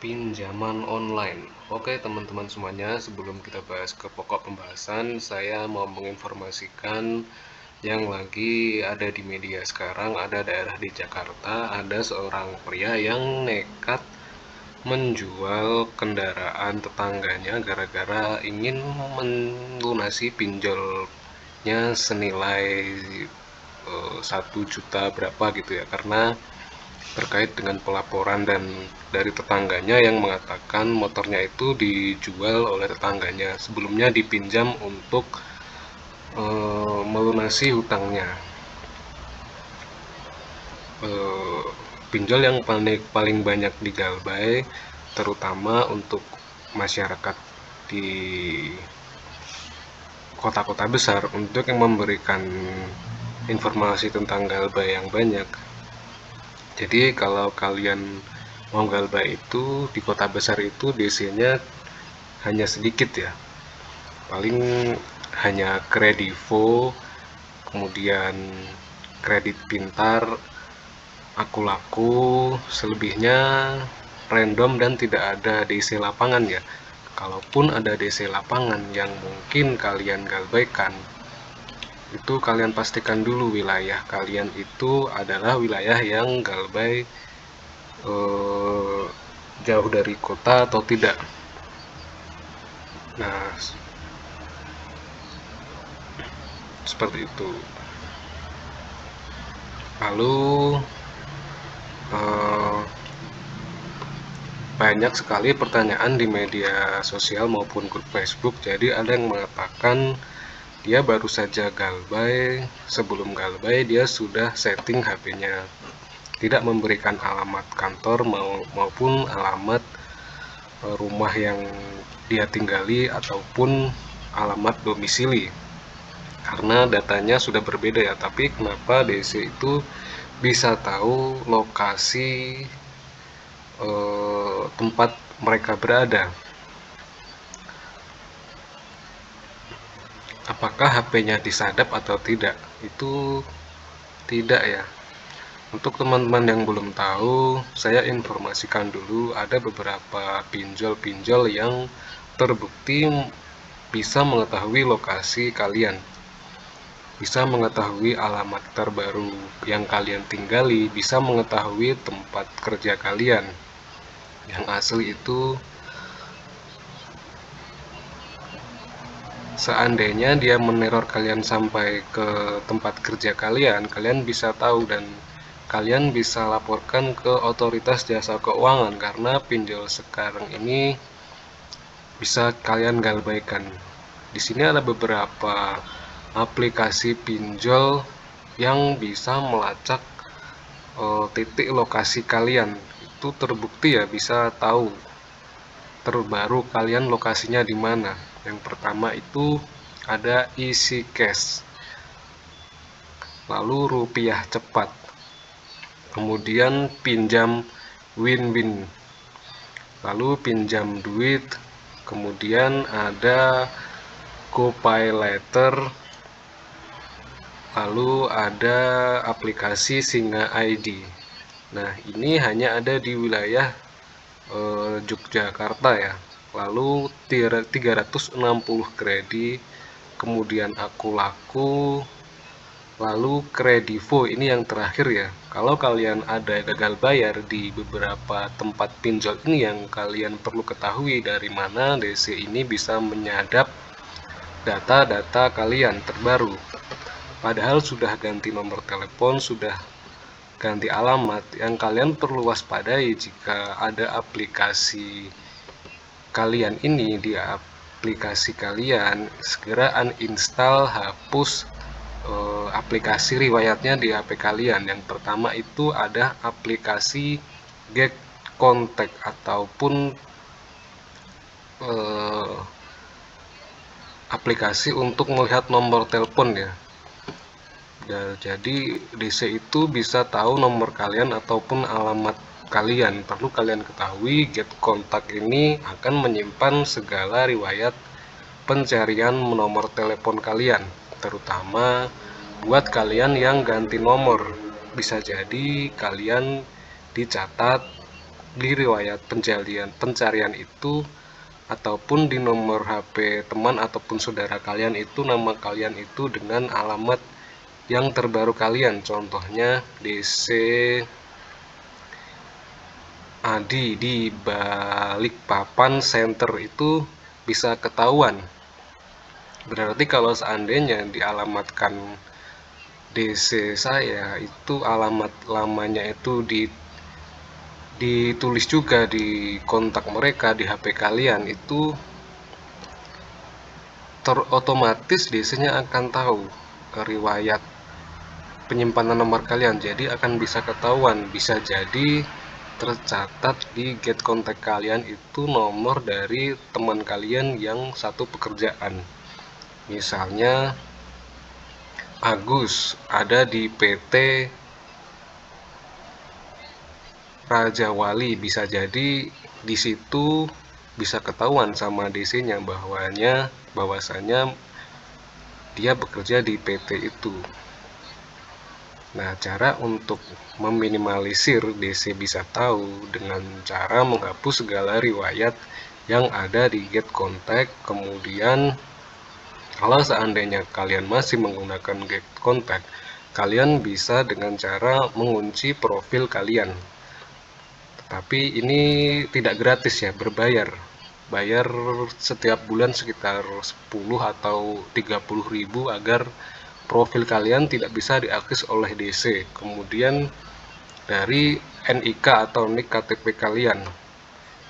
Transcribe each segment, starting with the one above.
Pinjaman online. Oke teman-teman semuanya, sebelum kita bahas ke pokok pembahasan, saya mau menginformasikan yang lagi ada di media sekarang. Ada daerah di Jakarta, ada seorang pria yang nekat menjual kendaraan tetangganya gara-gara ingin melunasi pinjolnya senilai 1 juta berapa gitu ya, karena terkait dengan pelaporan dan dari tetangganya yang mengatakan motornya itu dijual oleh tetangganya, sebelumnya dipinjam untuk melunasi hutangnya. Pinjol yang paling banyak di Galbay, terutama untuk masyarakat di kota-kota besar, untuk yang memberikan informasi tentang Galbay yang banyak. Jadi kalau kalian mau Galbay itu di kota besar itu DC-nya hanya sedikit ya, paling hanya Kredivo, kemudian Kredit Pintar, Aku Laku, selebihnya random dan tidak ada DC lapangan ya. Kalaupun ada DC lapangan yang mungkin kalian galbaikan, itu kalian pastikan dulu wilayah kalian itu adalah wilayah yang galbay jauh dari kota atau tidak. Nah, seperti itu. Lalu banyak sekali pertanyaan di media sosial maupun grup Facebook. Jadi ada yang mengatakan dia baru saja galbay, sebelum galbay dia sudah setting HP-nya, tidak memberikan alamat kantor maupun alamat rumah yang dia tinggali ataupun alamat domisili, karena datanya sudah berbeda ya. Tapi kenapa DC itu bisa tahu lokasi tempat mereka berada? Apakah HP-nya disadap atau tidak? Itu tidak ya. Untuk teman-teman yang belum tahu, saya informasikan dulu, ada beberapa pinjol-pinjol yang terbukti bisa mengetahui lokasi kalian, bisa mengetahui alamat terbaru yang kalian tinggali, bisa mengetahui tempat kerja kalian. Yang asli itu, seandainya dia meneror kalian sampai ke tempat kerja kalian, kalian bisa tahu dan kalian bisa laporkan ke otoritas jasa keuangan, karena pinjol sekarang ini bisa kalian galbaikan. Di sini ada beberapa aplikasi pinjol yang bisa melacak titik lokasi kalian. Itu terbukti ya, bisa tahu terbaru kalian lokasinya di mana. Yang pertama itu ada Easy Cash, lalu Rupiah Cepat, kemudian Pinjam Win-Win, lalu Pinjam Duit, kemudian ada GoPayLater, lalu ada aplikasi Singa ID. Nah, ini hanya ada di wilayah Yogyakarta ya. Lalu 360 kredit, kemudian Aku Laku, lalu Kredivo, ini yang terakhir ya. Kalau kalian ada gagal bayar di beberapa tempat pinjol ini, yang kalian perlu ketahui dari mana DC ini bisa menyadap data-data kalian terbaru. Padahal sudah ganti nomor telepon, sudah ganti alamat. Yang kalian perlu waspadai, jika ada aplikasi kalian ini di aplikasi kalian, segera uninstall, hapus aplikasi riwayatnya di HP kalian. Yang pertama itu ada aplikasi Get Contact ataupun aplikasi untuk melihat nomor telepon ya. Jadi DC itu bisa tahu nomor kalian ataupun alamat kalian. Perlu kalian ketahui, Get Contact ini akan menyimpan segala riwayat pencarian nomor telepon kalian, terutama buat kalian yang ganti nomor. Bisa jadi kalian dicatat di riwayat pencarian itu ataupun di nomor HP teman ataupun saudara kalian itu nama kalian itu dengan alamat yang terbaru kalian. Contohnya DC Adi di Balikpapan Center itu bisa ketahuan. Berarti kalau seandainya dialamatkan DC saya itu alamat lamanya itu ditulis juga di kontak mereka di HP kalian, itu otomatis DC-nya akan tahu riwayat penyimpanan nomor kalian, jadi akan bisa ketahuan. Bisa jadi tercatat di get kontak kalian itu nomor dari teman kalian yang satu pekerjaan. Misalnya Agus ada di PT Raja Wali, bisa jadi di situ bisa ketahuan sama DC-nya bahwasanya dia bekerja di PT itu. Nah, cara untuk meminimalisir DC bisa tahu dengan cara menghapus segala riwayat yang ada di get contact. Kemudian kalau seandainya kalian masih menggunakan get contact, kalian bisa dengan cara mengunci profil kalian. Tapi ini tidak gratis ya, berbayar. Bayar setiap bulan sekitar 10 atau 30 ribu agar profil kalian tidak bisa diakses oleh DC. Kemudian dari NIK atau NIK KTP kalian.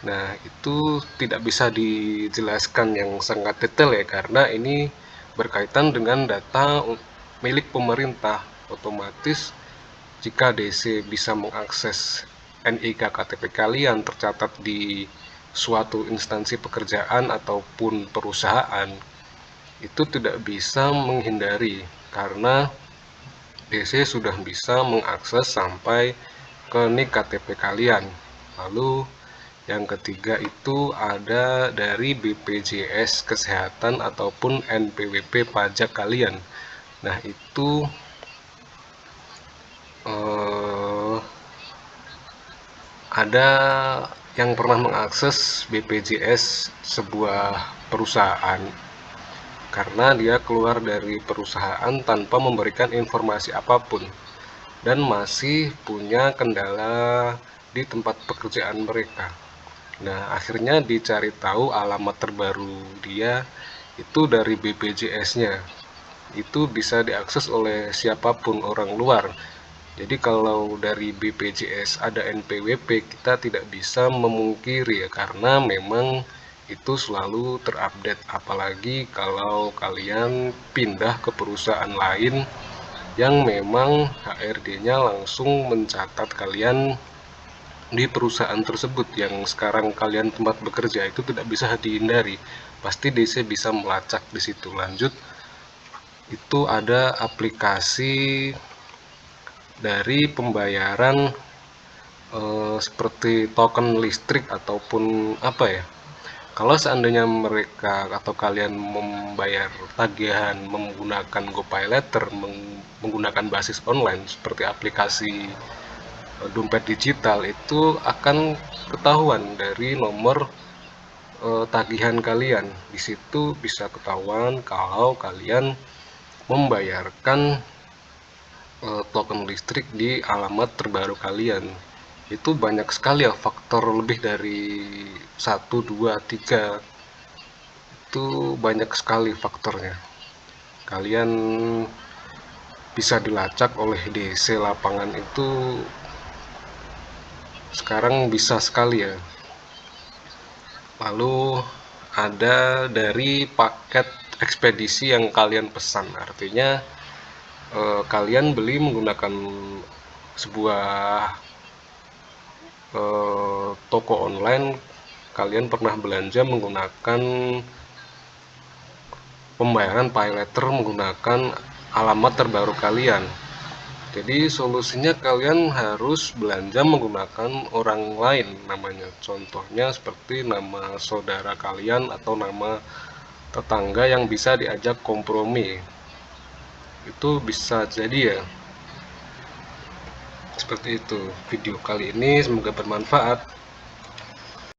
Nah, itu tidak bisa dijelaskan yang sangat detail ya, karena ini berkaitan dengan data milik pemerintah. Otomatis jika DC bisa mengakses NIK KTP kalian tercatat di suatu instansi pekerjaan ataupun perusahaan, itu tidak bisa menghindari karena DC sudah bisa mengakses sampai ke NIK KTP kalian. Lalu yang ketiga itu ada dari BPJS Kesehatan ataupun NPWP pajak kalian. Nah, itu ada yang pernah mengakses BPJS sebuah perusahaan karena dia keluar dari perusahaan tanpa memberikan informasi apapun dan masih punya kendala di tempat pekerjaan mereka. Nah, akhirnya dicari tahu alamat terbaru dia itu dari BPJS-nya. Itu bisa diakses oleh siapapun orang luar. Jadi kalau dari BPJS ada NPWP, kita tidak bisa memungkiri ya, karena memang itu selalu terupdate. Apalagi kalau kalian pindah ke perusahaan lain yang memang HRD-nya langsung mencatat kalian di perusahaan tersebut yang sekarang kalian tempat bekerja, itu tidak bisa dihindari. Pasti DC bisa melacak di situ. Lanjut, itu ada aplikasi dari pembayaran seperti token listrik ataupun apa ya. Kalau seandainya mereka atau kalian membayar tagihan menggunakan GoPayLater, menggunakan basis online seperti aplikasi dompet digital, itu akan ketahuan dari nomor tagihan kalian. Di situ bisa ketahuan kalau kalian membayarkan token listrik di alamat terbaru kalian. Itu banyak sekali ya faktor, lebih dari 1, 2, 3. Itu banyak sekali faktornya. Kalian bisa dilacak oleh DC lapangan itu sekarang bisa sekali ya. Lalu ada dari paket ekspedisi yang kalian pesan. Artinya kalian beli menggunakan sebuah toko online, kalian pernah belanja menggunakan pembayaran paylater menggunakan alamat terbaru kalian. Jadi solusinya kalian harus belanja menggunakan orang lain namanya. Contohnya seperti nama saudara kalian atau nama tetangga yang bisa diajak kompromi. Itu bisa jadi ya. Seperti itu video kali ini, semoga bermanfaat.